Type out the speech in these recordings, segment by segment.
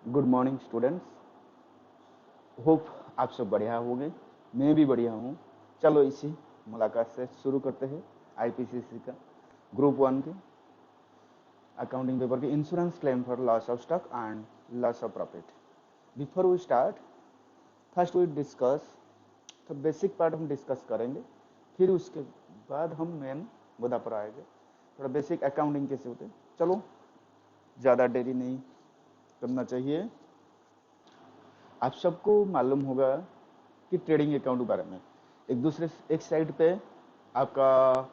Good morning students. Hope आप सब बढ़िया होंगे। मैं भी बढ़िया हूँ। चलो इसी मुलाकात से शुरू करते हैं आईपीसीसी का ग्रुप 1 के अकाउंटिंग पेपर के insurance claim for loss of stock and loss of profit. Before we start, first we discuss, तो बेसिक पार्ट हम डिस्कस करेंगे, फिर उसके बाद हम मेन मुद्दा पर आएंगे। थोड़ा बेसिक अकाउंटिंग कैसे होते हैं। चलो ज़्यादा देरी नहीं करना चाहिए। आप सबको मालूम होगा कि ट्रेडिंग अकाउंट के बारे में एक साइड पे आपका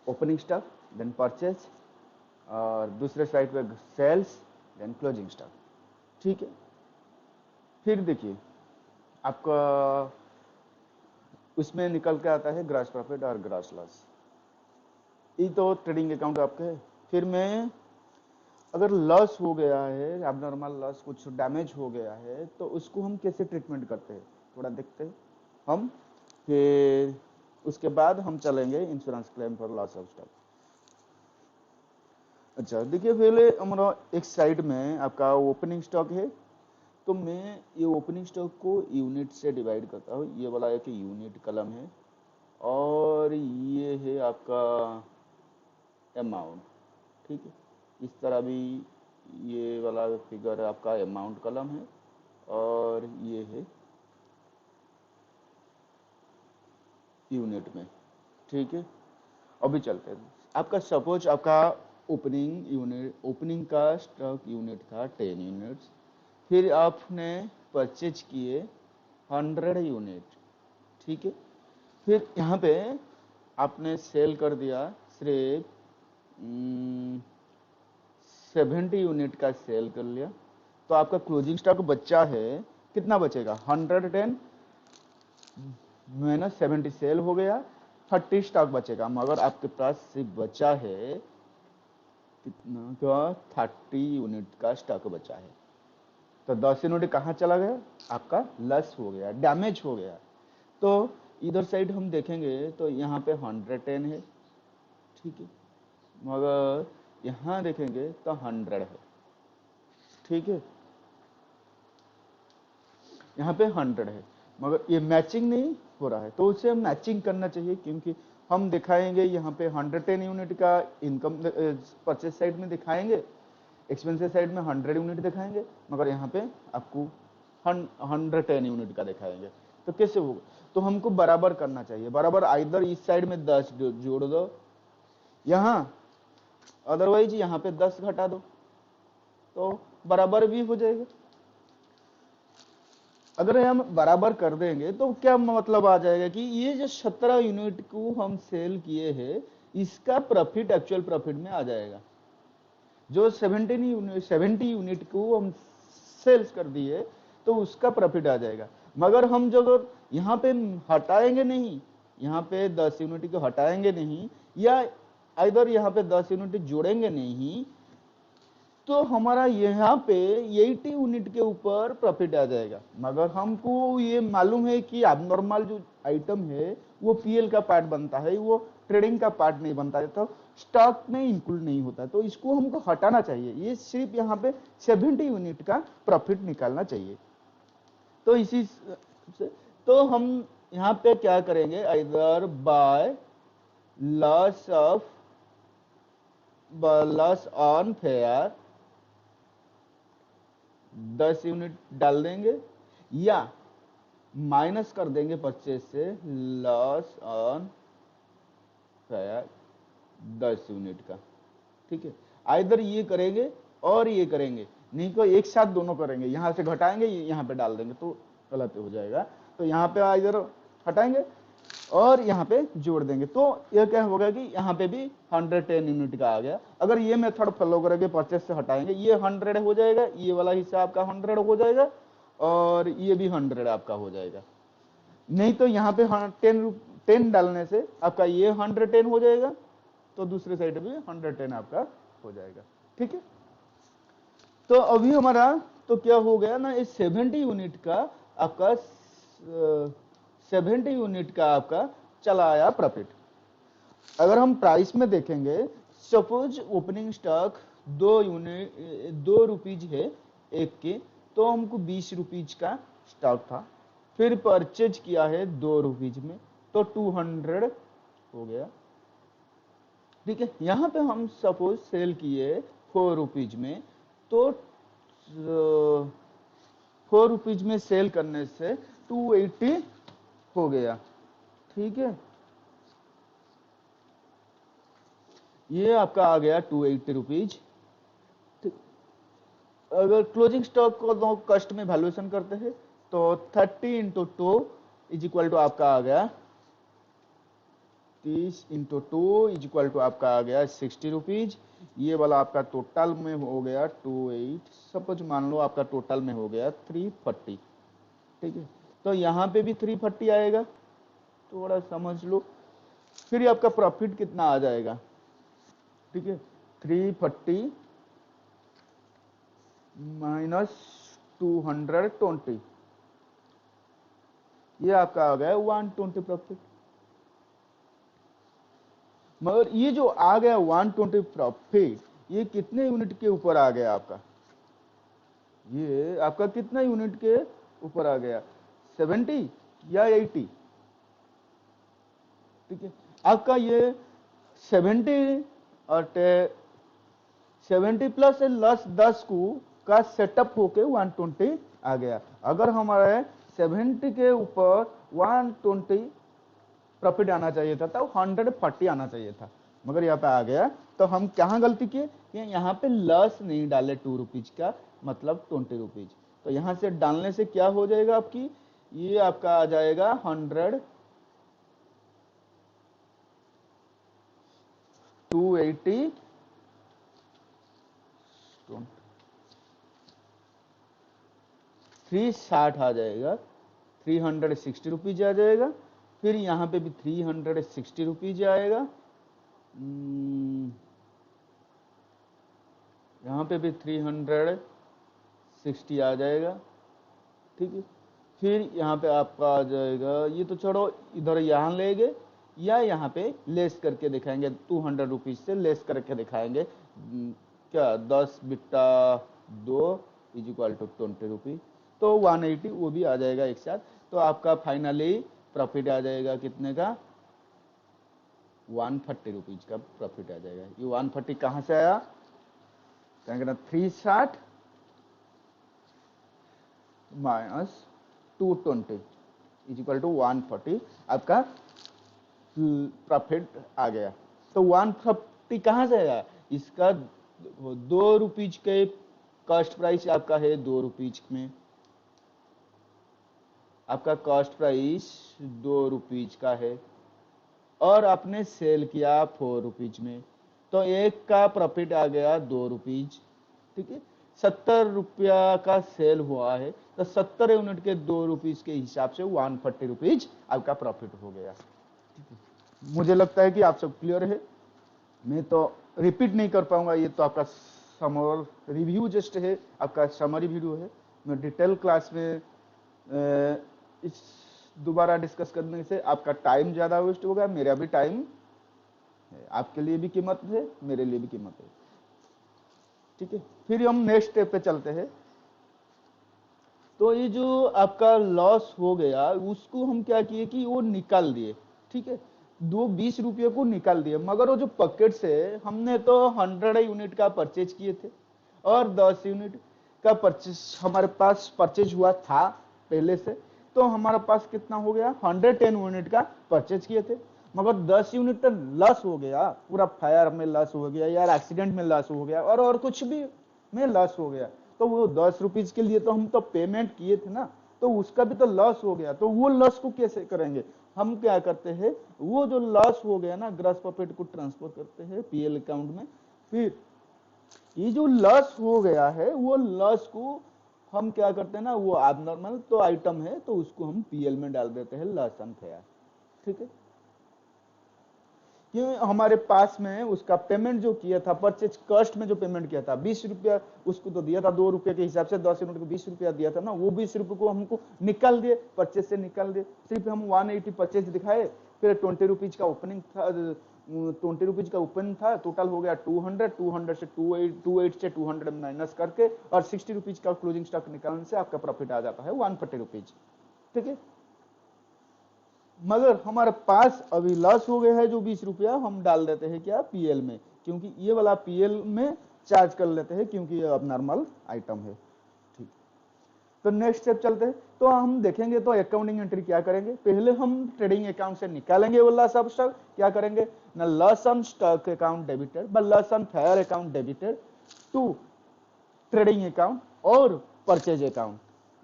ओपनिंग स्टॉक, देन परचेज, और दूसरे साइड पे सेल्स, देन क्लोजिंग स्टॉक। ठीक है। फिर देखिए आपका उसमें निकल के आता है ग्रॉस प्रॉफिट और ग्रॉस लॉस। ये तो ट्रेडिंग अकाउंट आपके है। फिर में अगर लॉस हो गया है, एबनॉर्मल लॉस, कुछ डैमेज हो गया है, तो उसको हम कैसे ट्रीटमेंट करते हैं थोड़ा देखते हैं हम। फिर उसके बाद हम चलेंगे insurance claim for loss of stock. अच्छा देखिए, पहले हमारा एक साइड में आपका ओपनिंग स्टॉक है, तो मैं ये ओपनिंग स्टॉक को यूनिट से डिवाइड करता हूँ। ये वाला एक यूनिट कलम है, और ये है आपका अमाउंट। ठीक है। इस तरह भी ये वाला फिगर आपका अमाउंट कलम है, और ये है यूनिट में। ठीक है। अभी चलते हैं। आपका सपोज आपका ओपनिंग का स्टॉक यूनिट था 10 यूनिट्स। फिर आपने परचेज किए 100 यूनिट। ठीक है। फिर यहाँ पे आपने सेल कर दिया सिर्फ 70 यूनिट का सेल कर लिया, तो आपका क्लोजिंग स्टॉक बचा है, कितना बचेगा? 110 माइनस 70 सेल हो गया, 30 स्टॉक बचेगा। मगर आपके पास सिर्फ बचा है कितना का? 30 यूनिट का स्टॉक बचा है। तो 10 यूनिट कहाँ चला गया? आपका लॉस हो गया, डैमेज हो गया। तो इधर साइड हम देखेंगे तो यहाँ पे 110 है। ठीक है। मगर यहाँ देखेंगे तो 100 है। ठीक है। यहाँ पे 100 है, मगर ये मैचिंग नहीं हो रहा है, तो उसे मैचिंग करना चाहिए। क्योंकि हम दिखाएंगे यहाँ पे 110 यूनिट का इनकम परचेज साइड में दिखाएंगे, एक्सपेंसेस साइड में 100 यूनिट दिखाएंगे, मगर यहाँ पे आपको 110 यूनिट का दिखाएंगे। तो कैसे होगा? तो हमको बराबर करना चाहिए। बराबर आइदर इस साइड में 10 जोड़ दो यहाँ, अदरवाइज यहाँ पे 10 घटा दो, तो बराबर भी हो जाएगा। अगर हम बराबर कर देंगे तो क्या मतलब आ जाएगा कि ये जो 17 यूनिट को हम सेल किए हैं, इसका प्रॉफिट एक्चुअल प्रॉफिट में आ जाएगा। जो 70 यूनिट को हम सेल्स कर दिए, तो उसका प्रॉफिट आ जाएगा। मगर हम जो यहाँ पे हटाएंगे नहीं, यहाँ पे 10 यूनिट को हटाएंगे नहीं, या इधर यहाँ पे 10 यूनिट जोड़ेंगे नहीं, तो हमारा यहाँ पे 80 यूनिट के ऊपर प्रॉफिट आ जाएगा। मगर हमको ये मालूम है कि एबनॉर्मल जो आइटम है वो पीएल का पार्ट बनता है, वो ट्रेडिंग का पार्ट नहीं बनता है, तो स्टॉक में इंक्लूड नहीं होता, तो इसको हमको हटाना चाहिए। ये सिर्फ यहाँ पे 70 यूनिट का प्रॉफिट निकालना चाहिए। तो इसी से तो हम यहाँ पे क्या करेंगे, इधर bye loss on fair 10 unit डाल देंगे, या माइनस कर देंगे परचेज से लॉस ऑन फेयर 10 यूनिट का। ठीक है। आइदर ये करेंगे और ये करेंगे, नहीं तो एक साथ दोनों करेंगे। यहां से घटाएंगे, यहाँ पे डाल देंगे, तो गलत हो जाएगा। तो यहाँ पे आइदर हटाएंगे और यहाँ पे जोड़ देंगे, तो यह क्या होगा कि यहाँ पे भी 110 यूनिट का आ गया। अगर ये मेथड फॉलो करेंगे, परचेस से हटाएंगे, ये 100 हो जाएगा, ये वाला हिस्सा आपका 100 हो जाएगा, और ये भी 100 आपका हो जाएगा। नहीं तो यहाँ पे 10 डालने से आपका ये 110 हो जाएगा, तो दूसरे साइड भी 110 आपका हो जाएगा। ठीक है। तो अभी हमारा तो क्या हो गया ना, इस 70 यूनिट का आपका 70 यूनिट का आपका चला आया प्रॉफिट। अगर हम प्राइस में देखेंगे, suppose opening stock 2 unit 2 rupees है एक की, तो हमको 20 रुपीज का स्टॉक था, फिर परचेज किया है 2 रुपीज में, तो 200 हो गया। ठीक है, यहाँ पे हम सपोज सेल किए 4 रुपीज में, तो 4 रुपीज में सेल करने से 280 हो गया। ठीक है, ये आपका आ गया 280 रुपीज। अगर क्लोजिंग स्टॉक को दो कस्ट में वैल्यूएशन करते हैं तो 30 इंटू 2 इज इक्वल टू आपका आ गया 30 इंटू 2 इज इक्वल टू आपका आ गया 60 रुपीज। ये वाला आपका टोटल में हो गया 28, सपोज मान लो आपका टोटल में हो गया 340। ठीक है, तो यहाँ पे भी 340 आएगा, थोड़ा समझ लो। फिर ये आपका प्रॉफिट कितना आ जाएगा, ठीक है, 340 माइनस 220, ये आपका आ गया 120 प्रॉफिट। मगर ये जो आ गया 120 प्रॉफिट, ये कितने यूनिट के ऊपर आ गया आपका, ये आपका कितना यूनिट के ऊपर आ गया, 70 या 80? ठीक है, आपका ये 70 और 70 प्लस लस 10 को का सेटअप होके 120 आ गया। अगर हमारे 70 के ऊपर 120 प्रॉफिट आना चाहिए था तो 140 आना चाहिए था, मगर यहाँ पे आ गया। तो हम कहाँ गलती किए कि यहाँ पे लस नहीं डाले 2 रुपीज का, मतलब 20 रुपीज। तो यहाँ से डालने से क्या हो जाएगा आपकी, ये आपका आ जाएगा 100 280 360 आ जाएगा, 360 रुपीज आ जाएगा। फिर यहाँ पे भी 360 रुपीज आएगा, यहाँ पे भी 360 आ जाएगा। ठीक है, फिर यहाँ पे आपका आ जाएगा, ये तो छोड़ो, इधर यहाँ ले गए या यहाँ पे लेस करके दिखाएंगे, 200 रुपीज से लेस करके दिखाएंगे। क्या 10 बिट्टा 2 इज इक्वल टू 20 रुपीज, तो 180 वो भी आ जाएगा एक साथ। तो आपका फाइनली प्रॉफिट आ जाएगा कितने का, 140 रुपीज का प्रॉफिट आ जाएगा। ये 140 कहाँ से आया, कहेंगे 360 माइनस 220 इज इक्वल टू 140, आपका प्रॉफिट आ गया। तो 140 कहाँ से आया, इसका 2 रुपीज के कॉस्ट प्राइस आपका है 2 रुपीज में, आपका कॉस्ट प्राइस 2 रुपीज का है, और आपने सेल किया 4 रुपीज में, तो एक का प्रॉफिट आ गया 2 रुपीज। ठीक है, 70 रुपया का सेल हुआ है, तो 70 यूनिट के 2 रुपीज के हिसाब से 140 रुपीज आपका प्रॉफिट हो गया। ठीक है, मुझे लगता है कि आप सब क्लियर है, मैं तो रिपीट नहीं कर पाऊंगा, ये तो आपका समर रिव्यू जस्ट है, आपका समरी वीडियो है। मैं डिटेल क्लास में इस दोबारा डिस्कस करने से आपका टाइम ज्यादा वेस्ट होगा, मेरा भी टाइम है, आपके लिए भी कीमत है, मेरे लिए भी कीमत है। ठीक है, फिर हम नेक्स्ट स्टेप पे चलते हैं। तो ये जो आपका लॉस हो गया उसको हम क्या किए कि वो निकाल दिए। ठीक है, 20 रुपये को निकाल दिए, मगर वो जो पॉकेट से हमने तो 100 यूनिट का परचेज किए थे और 10 यूनिट का परचेज हमारे पास परचेज हुआ था पहले से, तो हमारे पास कितना हो गया, 110 यूनिट का परचेज किए थे, मगर 10 यूनिट तो लॉस हो गया, पूरा फायर में लॉस हो गया, यार एक्सीडेंट में लॉस हो गया, और कुछ भी में लॉस हो गया। तो वो 10 रुपीज के लिए तो हम तो पेमेंट किए थे ना, तो उसका भी तो लॉस हो गया। तो वो लॉस को कैसे करेंगे, हम क्या करते हैं, वो जो लॉस हो गया ना ग्रॉस प्रॉफिट को ट्रांसफर करते हैं पीएल अकाउंट में। फिर ये जो लॉस हो गया है वो लॉस को हम क्या करते हैं ना, वो एबनॉर्मल तो आइटम है तो उसको हम पीएल में डाल देते हैं, लॉस एंड फेयर। ठीक है, क्यों हमारे पास में उसका पेमेंट जो किया था परचेज कॉस्ट में जो पेमेंट किया था 20 रुपया उसको तो दिया था, 2 रुपये के हिसाब से 10 यूनिट को 20 रुपया दिया था ना, वो 20 रुपये को हमको निकाल दिए, परचेज से निकाल दिए, सिर्फ हम 180 परचेज दिखाए, फिर 20 रुपीज का ओपनिंग था, ₹20 का ओपन था, टोटल हो गया 200, 200 से 28 से 200 माइनस करके और ₹60 का क्लोजिंग स्टॉक निकालने से आपका प्रॉफिट आ जाता है ₹140। ठीक है, मगर हमारे पास अभी लॉस हो गया है जो ₹20, हम डाल देते हैं क्या, पीएल में, क्योंकि ये वाला पीएल में चार्ज कर लेते हैं क्योंकि ये अब नॉर्मल आइटम है। ठीक, तो नेक्स्ट स्टेप चलते हैं। तो हम देखेंगे तो अकाउंटिंग एंट्री क्या करेंगे, पहले हम ट्रेडिंग अकाउंट से निकालेंगे वो लॉस ऑफ स्टॉक। क्या करेंगे ना, loss on stock account debited by loss on fire account debited to trading account और परचेज अकाउंट।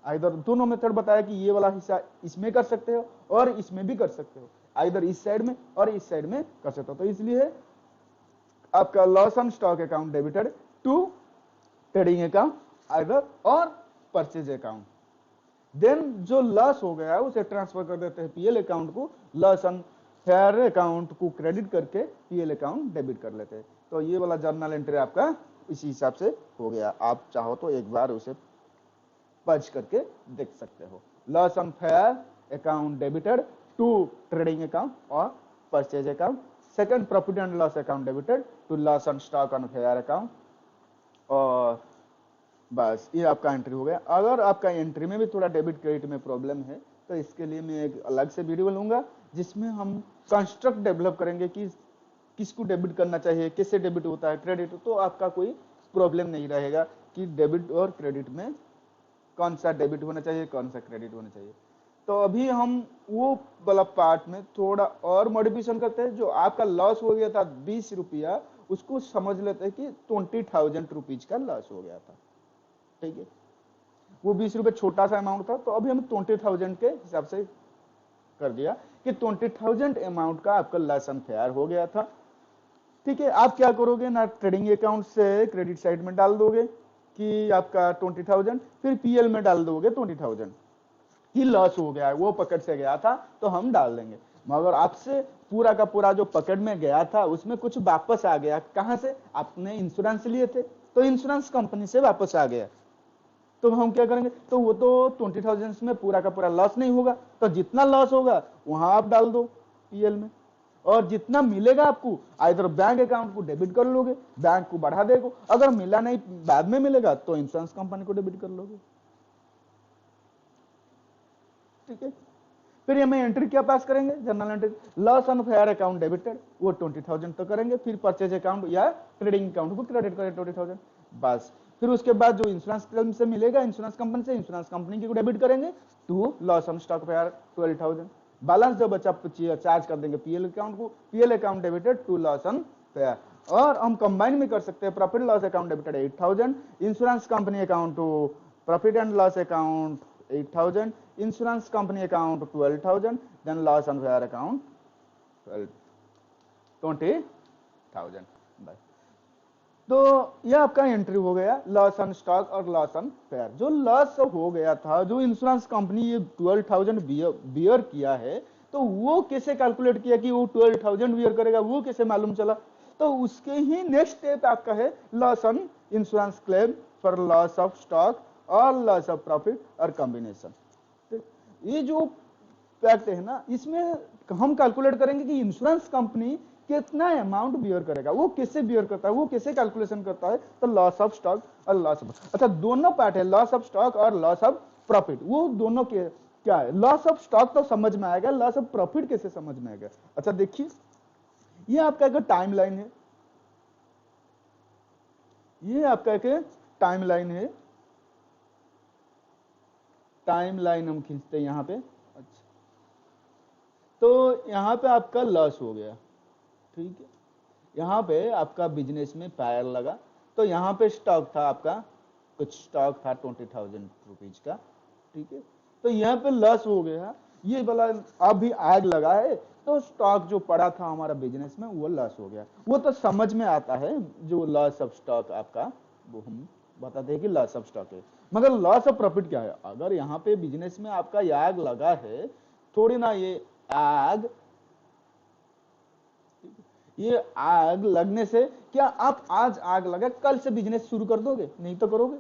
आइदर दोनों मेथड बताया कि ये वाला हिस्सा इसमें कर सकते हो और इसमें भी कर सकते हो, आइदर इस साइड में और इस साइड में कर सकते हो। तो इसलिए आपका loss on stock account debited to trading account either और परचेज अकाउंट। देन जो लॉस हो गया उसे ट्रांसफर कर देते हैं पीएल अकाउंट को, लॉस ऑन फेयर अकाउंट को क्रेडिट करके पीएल अकाउंट डेबिट कर लेते हैं। तो ये वाला जर्नल एंट्री आपका इसी हिसाब से हो गया। आप चाहो तो एक बार उसे पढ़ करके देख सकते हो। Loss on fire account debited to trading account और purchase account. Second, profit and loss account debited to loss on stock on fire account. और बस ये आपका एंट्री हो गया। अगर आपका एंट्री में भी थोड़ा डेबिट क्रेडिट में प्रॉब्लम है तो इसके लिए मैं एक अलग से वीडियो लूंगा जिसमें हम कंस्ट्रक्ट डेवलप करेंगे कि किसको डेबिट करना चाहिए, कैसे डेबिट होता है क्रेडिट, तो आपका कोई प्रॉब्लम नहीं रहेगा कि डेबिट और क्रेडिट में कौन सा डेबिट होना चाहिए कौन सा क्रेडिट होना चाहिए। तो अभी हम वो वाला पार्ट में थोड़ा और मॉडिफिकेशन करते हैं। जो आपका लॉस हो गया था ₹20, उसको समझ लेते हैं कि 20,000 रुपीज का लॉस हो गया था। ठीक है, वो ₹20 छोटा सा अमाउंट था, तो अभी हम 20,000 के हिसाब से कर दिया कि 20,000 अमाउंट का आपका लॉस ऑन फेयर हो गया था। ठीक है, आप क्या करोगे ना, ट्रेडिंग अकाउंट से क्रेडिट साइड में डाल दोगे कि आपका 20,000, फिर पीएल में डाल दोगे 20,000 कि लॉस हो गया है, वो पकड़ से गया था तो हम डाल देंगे। मगर आपसे पूरा का पूरा जो पकड़ में गया था उसमें कुछ वापस आ गया, कहां से, आपने इंश्योरेंस लिए थे तो इंश्योरेंस कंपनी से वापस आ गया, तो हम क्या करेंगे, तो वो तो 20,000 में पूरा का पूरा लॉस नहीं होगा, तो जितना लॉस होगा वहां आप डाल दो पीएल में, और जितना मिलेगा आपको आइदर बैंक अकाउंट को डेबिट कर लोगे, बैंक को बढ़ा देगा, अगर मिला नहीं बाद में मिलेगा तो इंश्योरेंस कंपनी को डेबिट कर लोगे। ठीक है, फिर हमें एंट्री क्या पास करेंगे, general entry loss on fire account debited, वो 20,000 तो करेंगे, फिर परचेज अकाउंट या ट्रेडिंग अकाउंट को क्रेडिट करें 20,000 बस। फिर उसके बाद जो इंश्योरेंस क्लेम से मिलेगा इंश्योरेंस कंपनी से, इंश्योरेंस कंपनी को डेबिट करेंगे to loss on stock fire 12,000। Balance जो बचा चार्ज कर देंगे पीएल अकाउंट को, PL account debited to loss on fire. और हम कंबाइन में कर सकते हैं, profit loss account debited 8,000, insurance company account to profit and loss account 8,000, insurance company account 12,000, then loss on fire account 20,000 बस। तो यह आपका एंट्री हो गया लॉस ऑन स्टॉक और लॉस ऑन फेयर। जो लॉस हो गया था, जो इंश्योरेंस कंपनी ये 12,000 बियर किया है, तो वो कैसे कैलकुलेट किया कि वो 12,000 बियर करेगा, वो कैसे मालूम चला, तो उसके ही नेक्स्ट स्टेप आपका है loss on insurance claim for loss of stock और लॉस ऑफ प्रॉफिट और कॉम्बिनेशन। ये जो फैक्ट है ना, इसमें हम कैलकुलेट करेंगे कि इंश्योरेंस कंपनी कितना अमाउंट बियर करेगा, वो कैसे बियर करता है, वो कैसे कैलकुलेशन करता है, तो लॉस ऑफ स्टॉक और लॉस ऑफ, अच्छा दोनों पार्ट है, लॉस ऑफ स्टॉक और लॉस ऑफ प्रॉफिट, वो दोनों के क्या है, लॉस ऑफ स्टॉक तो समझ में आएगा, लॉस ऑफ प्रॉफिट कैसे समझ में आएगा। अच्छा देखिए, ये आपका एक टाइमलाइन है, ये आपका एक टाइमलाइन है, टाइमलाइन हम खींचते हैं यहां पे। अच्छा, तो यहां पे आपका लॉस हो गया, ठीक है, यहाँ पे आपका बिजनेस में फायर लगा, तो यहाँ पे स्टॉक था आपका, कुछ स्टॉक था 20,000 रुपीज का, ठीक है, तो यहाँ पे लॉस हो गया, ये वाला अभी आग लगा है, तो स्टॉक जो पड़ा था हमारा बिजनेस में वो लॉस हो गया, वो तो समझ में आता है, जो लॉस ऑफ स्टॉक आपका वो हम बताते हैं कि लॉस ऑफ स्टॉक है। मगर लॉस ऑफ प्रॉफिट क्या है, अगर यहाँ पे बिजनेस में आपका ये आग लगा है, थोड़ी ना ये आग लगने से क्या आप आज आग लगा कल से बिजनेस शुरू कर दोगे, नहीं तो करोगे।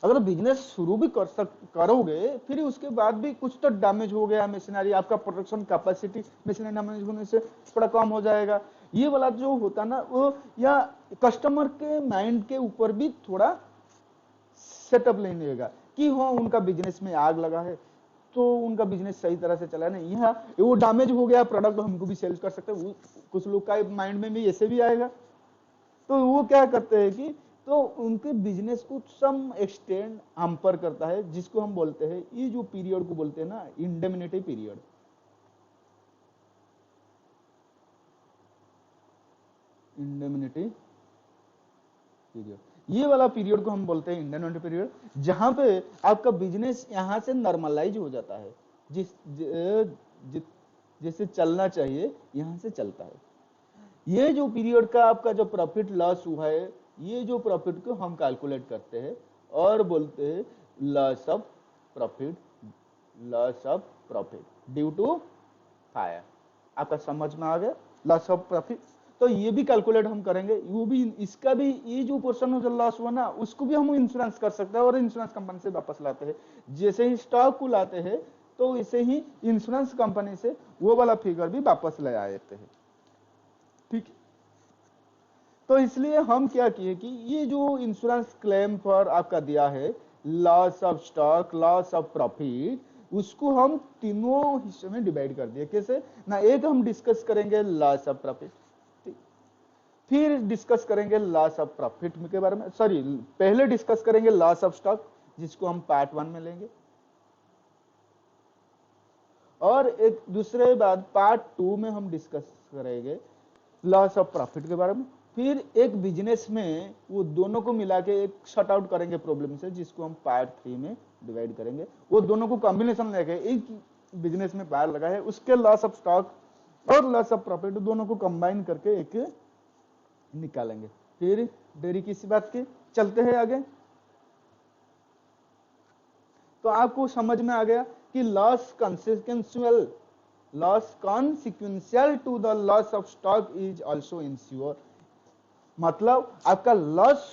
अगर बिजनेस शुरू भी करोगे, फिर उसके बाद भी कुछ तो डैमेज हो गया मशीनरी, आपका प्रोडक्शन कैपेसिटी मशीनरी डैमेज होने से थोड़ा कम हो जाएगा, ये वाला जो होता ना वो, या कस्टमर के माइंड के ऊपर भी थोड़ा सेटअप लेने देगा कि हाँ उनका बिजनेस में आग लगा है, तो उनका बिजनेस सही तरह से चला नहीं, यहाँ वो डैमेज हो गया प्रोडक्ट, हमको भी सेल कर सकते हैं, कुछ लोग का माइंड में भी ऐसे भी आएगा। तो वो क्या करते हैं कि तो उनके बिजनेस को सम एक्सटेंड हैम्पर करता है, जिसको हम बोलते हैं, ये जो पीरियड को बोलते हैं ना, इंडेमनिटी पीरियड। इंडेमनिटी पीरियड, ये वाला पीरियड को हम बोलते हैं इंडेमनिटी पीरियड, जहां पे आपका बिजनेस यहां से नॉर्मलाइज हो जाता है, जैसे चलना चाहिए यहां से चलता है। ये जो पीरियड का आपका जो प्रॉफिट लॉस हुआ है, ये जो प्रॉफिट को हम कैलकुलेट करते हैं और बोलते हैं loss of profit, loss of profit due to fire. आपका समझ में आ गया, लॉस ऑफ प्रॉफिट। तो ये भी कैलकुलेट हम करेंगे, वो भी, इसका भी ये जो पोर्शन हो जो लॉस हुआ ना, उसको भी हम इंश्योरेंस कर सकते हैं और इंश्योरेंस कंपनी से वापस लाते हैं। जैसे ही स्टॉक को लाते हैं तो इसे ही इंश्योरेंस कंपनी से वो वाला फिगर भी वापस ले आते हैं। ठीक, तो इसलिए हम क्या किए कि ये जो इंश्योरेंस क्लेम पर आपका दिया है, loss of stock, loss of profit, उसको हम तीनों हिस्से में डिवाइड कर दिए। कैसे ना, एक हम डिस्कस करेंगे लॉस ऑफ प्रॉफिट, फिर डिस्कस करेंगे लॉस ऑफ प्रॉफिट के बारे में, सॉरी पहले डिस्कस करेंगे लॉस ऑफ स्टॉक, जिसको हम पार्ट 1 में लेंगे, और एक दूसरे बाद पार्ट 2 में हम डिस्कस करेंगे लॉस ऑफ प्रॉफिट के बारे में। फिर एक बिजनेस में वो दोनों को मिला के एक शॉर्ट आउट करेंगे प्रॉब्लम से, जिसको हम पार्ट 3 में डिवाइड करेंगे। वो दोनों को कॉम्बिनेशन लेके एक बिजनेस में पार लगा है, उसके लॉस ऑफ स्टॉक और लॉस ऑफ प्रॉफिट दोनों को कंबाइन करके एक निकालेंगे। फिर देरी किसी बात की, चलते हैं आगे। तो आपको समझ में आ गया कि loss consequential, loss consequential to the loss of stock is also insure. मतलब आपका लॉस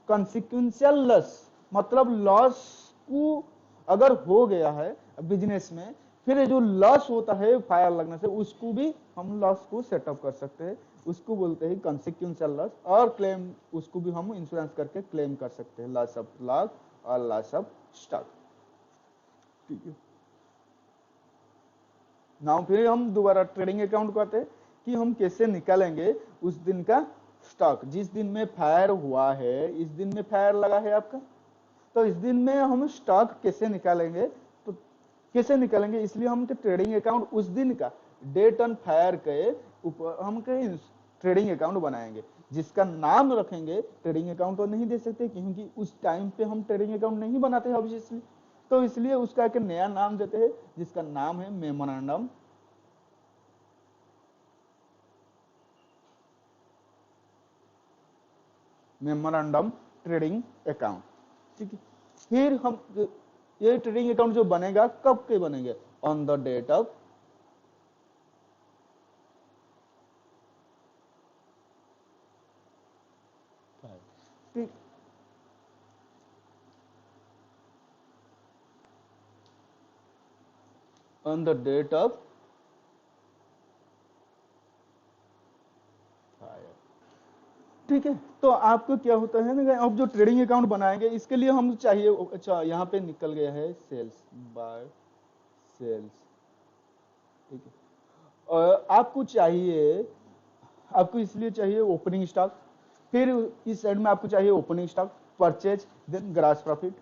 कॉन्सिक्वेंशियल लॉस, मतलब लॉस को अगर हो गया है बिजनेस में, फिर जो लॉस होता है फायर लगने से, उसको भी हम लॉस को सेटअप कर सकते हैं, उसको बोलते हैं कॉन्सिक्वेंशियल लॉस। और क्लेम, उसको भी हम इंश्योरेंस करके क्लेम कर सकते हैं, लॉस ऑफ लॉस और लॉस ऑफ स्टॉक। ठीक है, नाउ फिर हम दोबारा ट्रेडिंग अकाउंट को आते हैं कि हम कैसे निकालेंगे उस दिन का स्टॉक, जिस दिन में फायर हुआ है, इस दिन में फायर लगा है आपका, तो इस दिन में हम स्टॉक कैसे निकालेंगे। तो कैसे निकालेंगे, इसलिए हम ट्रेडिंग अकाउंट उस दिन का डेट ऑन फायर के ऊपर हम ट्रेडिंग अकाउंट बनाएंगे, जिसका नाम रखेंगे ट्रेडिंग अकाउंट। तो नहीं दे सकते क्योंकि उस टाइम पे हम ट्रेडिंग अकाउंट नहीं बनाते हैं ऑब्वियसली, तो इसलिए उसका एक नया नाम देते हैं, जिसका नाम है मेमोरेंडम, मेमोरेंडम ट्रेडिंग अकाउंट। ठीक है, फिर हम ये ट्रेडिंग अकाउंट जो बनेगा, कब के बनेंगे, ऑन द डेट ऑफ, ठीक, on the date of fire. ठीक है, तो आपको क्या होता है ना, अब जो ट्रेडिंग अकाउंट बनाएंगे इसके लिए हम चाहिए, अच्छा यहाँ पे निकल गया है सेल्स, बाय सेल्स। ठीक है, और आपको चाहिए, आपको इसलिए चाहिए ओपनिंग स्टॉक, फिर इस साइड में आपको चाहिए opening stock, purchase, then gross profit,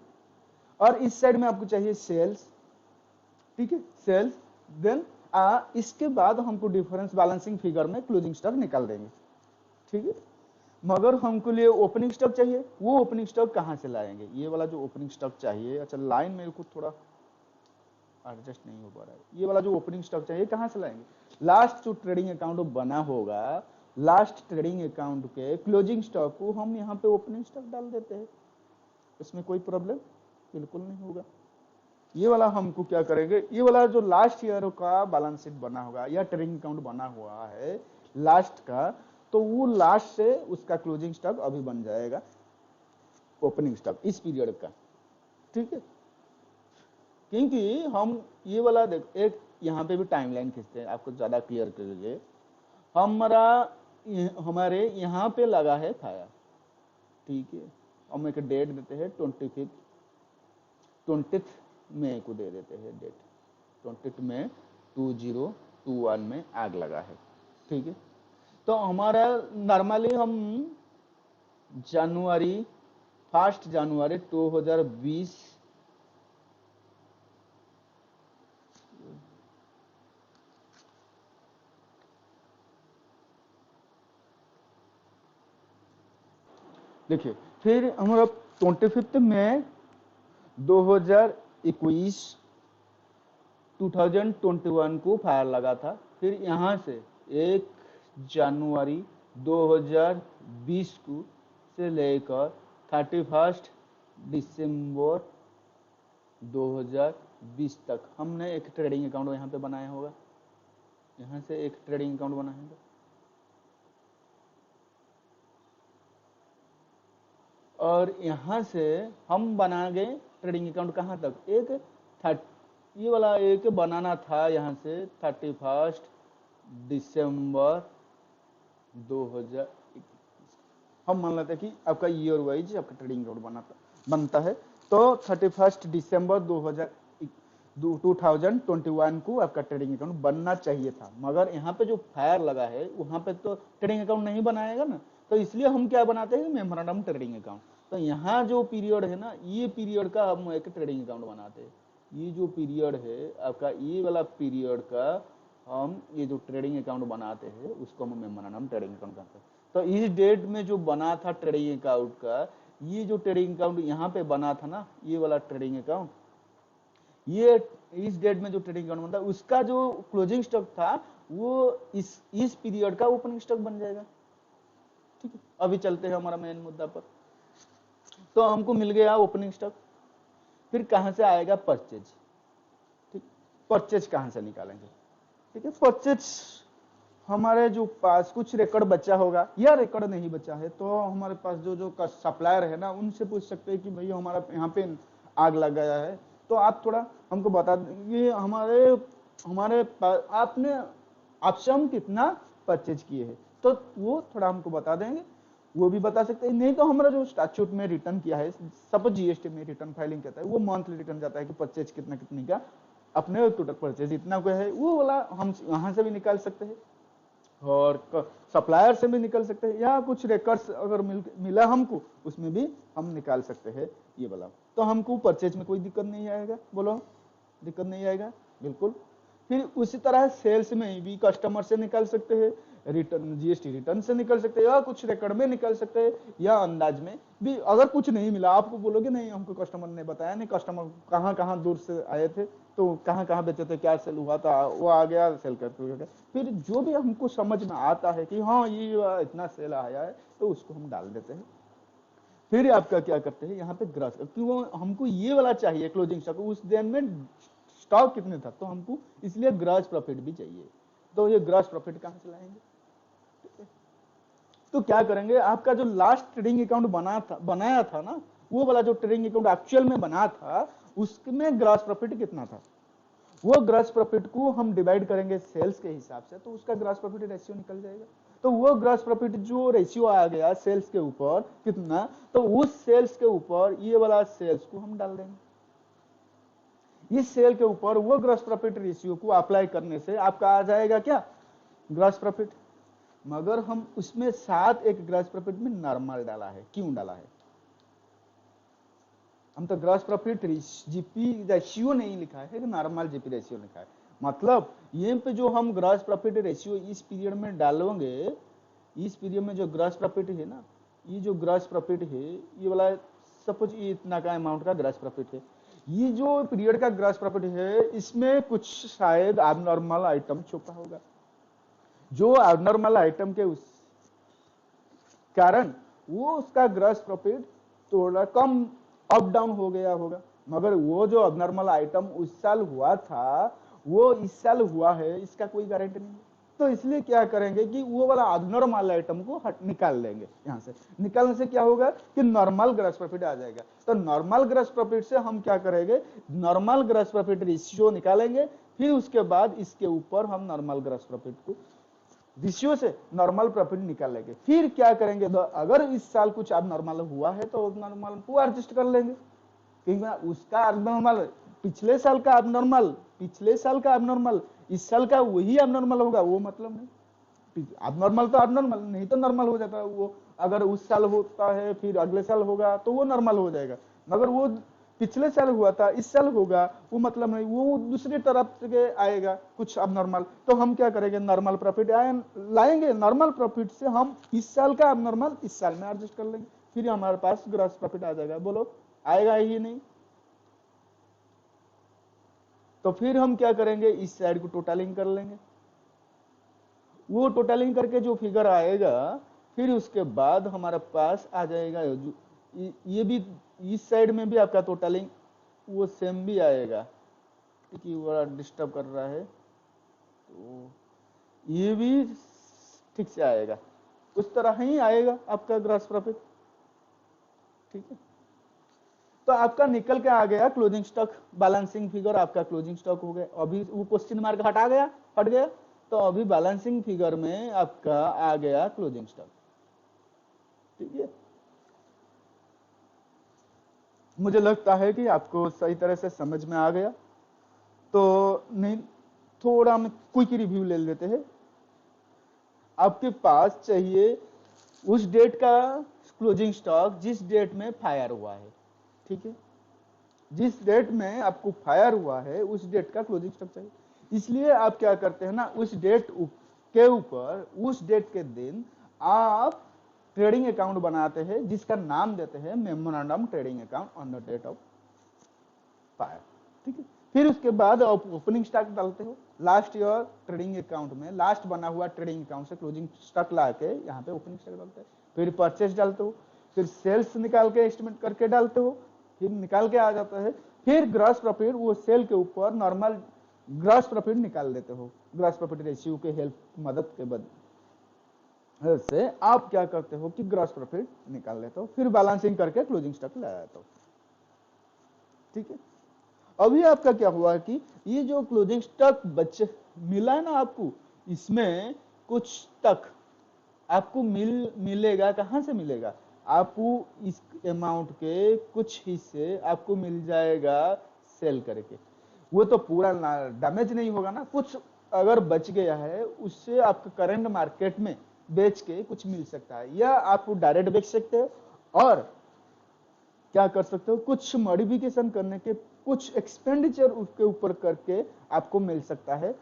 और इस साइड में आपको चाहिए सेल्स। ठीक है, सेल्स, देन इसके बाद हमको डिफरेंस बैलेंसिंग फिगर में क्लोजिंग स्टॉक निकाल देंगे। ठीक है, मगर हमको लिए ओपनिंग स्टॉक चाहिए, वो ओपनिंग स्टॉक कहां से लाएंगे, ये वाला जो ओपनिंग स्टॉक चाहिए, अच्छा लाइन मेरे को थोड़ा एडजस्ट नहीं हो पा रहा है, ये वाला जो ओपनिंग स्टॉक चाहिए कहां से लाएंगे, लास्ट जो ट्रेडिंग अकाउंट बना होगा, लास्ट ट्रेडिंग अकाउंट के क्लोजिंग स्टॉक को हम यहाँ पे ओपनिंग स्टॉक डाल देते हैं, इसमें कोई प्रॉब्लम बिल्कुल नहीं होगा। ये वाला हमको क्या करेंगे, ये वाला जो लास्ट ईयर का बैलेंस शीट बना होगा या ट्रेडिंग अकाउंट बना हुआ है लास्ट का, तो वो लास्ट से उसका क्लोजिंग स्टॉक अभी बन जाएगा ओपनिंग स्टॉक इस पीरियड का। ठीक है, क्योंकि हम ये वाला एक यहाँ पे भी टाइमलाइन खींचते हैं आपको ज्यादा क्लियर के लिए। हमारा हमारे यहाँ पे लगा है फायर, ठीक है। हम एक डेट देते हैं 20 मई को दे देते हैं डेट, 20 मई 2021 में आग लगा है, ठीक है। तो हमारा नॉर्मली हम जनवरी 1 जनवरी 2020 देखिए, फिर हमारा 25 मई 2021 2021 को फायर लगा था। फिर यहाँ से 1 जनवरी 2020 को से लेकर 31 दिसंबर 2020 तक हमने एक ट्रेडिंग अकाउंट यहाँ पे बनाया होगा, यहाँ से एक ट्रेडिंग अकाउंट बनाएंगे। और यहाँ से हम बनाएंगे ट्रेडिंग अकाउंट कहाँ तक, ये वाला एक बनाना था यहाँ से 31 दिसंबर 2021। हम मान लेते हैं कि आपका ईयर वाइज आपका ट्रेडिंग अकाउंट बनता है। तो 31 दिसंबर 2021 को आपका ट्रेडिंग अकाउंट बनना चाहिए था, मगर यहाँ पे जो फायर लगा है वहां पे तो ट्रेडिंग अकाउंट नहीं बनाएगा ना, तो इसलिए हम क्या बनाते हैं, मेमोरेंडम ट्रेडिंग अकाउंट। तो यहाँ जो पीरियड है ना, ये पीरियड का हम एक ट्रेडिंग अकाउंट बनाते हैं। ये जो पीरियड है आपका, ये वाला पीरियड का हम ये जो ट्रेडिंग अकाउंट बनाते हैं उसको हम मेमोरेंडम ट्रेडिंग अकाउंट कहते हैं। तो इस डेट में जो बना था ट्रेडिंग अकाउंट का, ये जो ट्रेडिंग अकाउंट यहाँ पे बना था ना, ये वाला ट्रेडिंग अकाउंट, ये इस डेट में जो ट्रेडिंग अकाउंट बनता है उसका जो क्लोजिंग स्टॉक था वो इस पीरियड का ओपनिंग स्टॉक बन जाएगा, ठीक है। अभी चलते हैं हमारा मेन मुद्दा पर। तो हमको मिल गया ओपनिंग स्टॉक, फिर कहां से आएगा परचेज, ठीक। परचेज कहां से निकालेंगे, ठीक है। परचेज हमारे जो पास कुछ रिकॉर्ड बचा होगा या रिकॉर्ड नहीं बचा है तो हमारे पास जो सप्लायर है ना, उनसे पूछ सकते हैं कि भाई हमारा यहाँ पे आग लग गया है, तो आप थोड़ा हमको बता देंगे हमारे आपने आपसे हम कितना परचेज किए हैं, तो वो थोड़ा हमको बता देंगे, वो भी बता सकते हैं। नहीं तो हमारा जो स्टैट्यूट में रिटर्न किया है, सपोज जीएसटी में रिटर्न फाइलिंग कहता है, वो मंथली रिटर्न जाता है कि परचेज कितना कितनी का अपने टोटल परचेज इतना को है, वो वाला हम वहां से भी निकाल सकते हैं और सप्लायर से भी निकल सकते हैं, या कुछ रिकॉर्ड्स अगर मिला हमको उसमें भी हम निकाल सकते हैं ये वाला। तो हमको परचेज में कोई दिक्कत नहीं आएगा, बोलो दिक्कत नहीं आएगा, बिल्कुल। फिर उसी तरह सेल्स में भी कस्टमर से निकाल सकते हैं, रिटर्न जीएसटी रिटर्न से निकल सकते हैं, या कुछ रिकॉर्ड में निकल सकते हैं, या अंदाज में भी। अगर कुछ नहीं मिला, आपको बोलोगे नहीं हमको कस्टमर ने बताया नहीं, कस्टमर कहाँ कहाँ दूर से आए थे, तो कहाँ कहाँ बेचे थे, क्या सेल हुआ था, वो आ गया सेल करके। फिर जो भी हमको समझ में आता है कि हाँ ये इतना सेल आया है, तो उसको हम डाल देते हैं। फिर आपका क्या करते हैं, यहाँ पे ग्रॉस, क्यों हमको ये वाला चाहिए क्लोजिंग स्टॉक, उस दिन में स्टॉक कितने था, तो हमको इसलिए ग्रॉस प्रॉफिट भी चाहिए। तो ये ग्रॉस प्रॉफिट कहां से लाएंगे, तो क्या करेंगे, आपका जो लास्ट ट्रेडिंग अकाउंट बनाया था ना, वो वाला जो ट्रेडिंग अकाउंट एक्चुअल में बना था, उसमें ग्रॉस प्रॉफिट कितना था, वो ग्रॉस प्रॉफिट को हम डिवाइड करेंगे सेल्स के हिसाब से, तो उसका ग्रॉस प्रॉफिट रेशियो निकल जाएगा। तो वो ग्रॉस प्रॉफिट जो रेशियो आ गया सेल्स के ऊपर कितना, तो उस सेल्स के ऊपर ये वाला सेल्स को हम डाल देंगे, इस सेल के ऊपर वो ग्रॉस प्रॉफिट रेशियो को अप्लाई करने से आपका आ जाएगा क्या, ग्रॉस प्रॉफिट। मगर हम उसमें साथ एक ग्रॉस प्रॉफिट में नॉर्मल डाला है, क्यों डाला है, हम तो ग्रॉस प्रॉफिट जीपी रेशियो नहीं लिखा है, नॉर्मल जीपी रेशियो लिखा है। मतलब ये पे जो हम ग्रॉस प्रॉफिट रेशियो इस पीरियड में डालोगे, इस पीरियड में जो ग्रॉस प्रॉफिट है ना, ये जो ग्रॉस प्रॉफिट है ये वाला, सपोज ये इतना का अमाउंट का ग्रॉस प्रॉफिट है, ये जो पीरियड का ग्रॉस प्रॉफिट है इसमें कुछ शायद एबनॉर्मल आइटम छुपा होगा, जो एबनॉर्मल आइटम के उस कारण वो उसका ग्रॉस प्रॉफिट थोड़ा कम अप डाउन हो गया होगा। मगर वो जो एबनॉर्मल आइटम उस साल हुआ था वो इस साल हुआ है, इसका कोई गारंटी नहीं है। तो इसलिए क्या करेंगे कि वो वाला एबनॉर्मल आइटम को निकाल देंगे, यहां से निकालने से क्या होगा कि नॉर्मल ग्रॉस प्रॉफिट आ जाएगा। तो नॉर्मल ग्रॉस प्रॉफिट से हम क्या करेंगे, नॉर्मल ग्रॉस प्रॉफिट रेशियो निकालेंगे, फिर उसके बाद इसके ऊपर हम नॉर्मल ग्रॉस प्रॉफिट को रेशियो से नॉर्मल प्रॉफिट निकालेंगे। फिर क्या करेंगे, तो अगर इस साल कुछ अब नॉर्मल हुआ है तो नॉर्मल को एडजस्ट कर लेंगे, क्योंकि उसका अबनॉर्मल पिछले साल का अबनॉर्मल, पिछले साल का अबनॉर्मल इस साल का वही अबनॉर्मल होगा, वो मतलब नहीं। अबनॉर्मल तो अबनॉर्मल नहीं तो नॉर्मल हो जाता है वो, अगर उस साल होता है फिर अगले साल होगा तो वो नॉर्मल हो जाएगा, मगर वो पिछले साल हुआ था इस साल होगा वो मतलब नहीं, वो दूसरी तरफ से आएगा कुछ अब नॉर्मल। तो हम क्या करेंगे, नॉर्मल प्रॉफिट लाएंगे, नॉर्मल प्रॉफिट से हम इस साल का अब नॉर्मल इस साल में एडजस्ट कर लेंगे, फिर हमारे पास ग्रॉस प्रॉफिट आ जाएगा। बोलो आएगा ही नहीं। तो फिर हम क्या करेंगे, इस साइड को टोटलिंग कर लेंगे, वो टोटलिंग करके जो फिगर आएगा फिर उसके बाद हमारे पास आ जाएगा ये भी, इस साइड में भी आपका टोटलिंग वो सेम भी आएगा, ठीक है, बड़ा डिस्टर्ब कर रहा है, तो ये भी ठीक से आएगा, उस तरह ही आएगा आपका ग्रॉस प्रॉफिट, ठीक है। तो आपका निकल के आ गया क्लोजिंग स्टॉक, बैलेंसिंग फिगर आपका क्लोजिंग स्टॉक हो गया। अभी वो क्वेश्चन मार्क हटा गया, हट गया, तो अभी बैलेंसिंग फिगर में आपका आ गया क्लोजिंग स्टॉक, ठीक है। मुझे लगता है कि आपको सही तरह से समझ में आ गया। तो नहीं, थोड़ा हम क्विक रिव्यू ले लेते हैं। आपके पास चाहिए उस डेट का क्लोजिंग स्टॉक जिस डेट में फायर हुआ है, ठीक है, जिस डेट में आपको फायर हुआ है उस डेट का क्लोजिंग स्टॉक चाहिए। इसलिए आप क्या करते हैं ना, उस डेट के ऊपर उस डेट के दिन आप ट्रेडिंग अकाउंट बनाते हैं जिसका नाम देते हैं memorandum trading account on the date of fire, ठीक है। फिर उसके बाद आप ओपनिंग स्टॉक डालते हो लास्ट ईयर ट्रेडिंग अकाउंट में, लास्ट बना हुआ ट्रेडिंग अकाउंट से क्लोजिंग स्टॉक ला के यहाँ पे ओपनिंग स्टॉक डालते हैं। फिर परचेस डालते हो, फिर सेल्स निकाल के एस्टिमेट करके डालते हो, फिर निकाल के आ जाता है। फिर ग्रॉस प्रॉफिट वो सेल के ऊपर नॉर्मल ग्रॉस प्रॉफिट निकाल देते हो, ग्रॉस प्रॉफिट रेशियो के हेल्प मदद के बाद से आप क्या करते हो कि ग्रॉस प्रॉफिट निकाल लेते हो, फिर बैलेंसिंग करके क्लोजिंग स्टॉक ला जाते हो, ठीक है। अभी आपका क्या हुआ कि ये जो क्लोजिंग स्टॉक बच मिला है ना आपको, इसमें कुछ तक आपको मिलेगा, कहां से मिलेगा, आपको इस अमाउंट के कुछ हिस्से आपको मिल जाएगा सेल करके। वो तो पूरा डैमेज नहीं होगा ना, कुछ अगर बच गया है उससे आपको करंट मार्केट में बेच के कुछ मिल सकता है, या आप डायरेक्ट बेच सकते हो, और क्या कर सकते हो, कुछ मॉडिफिकेशन करने के कुछ एक्सपेंडिचर उसके ऊपर करके आपको मिल सकता है,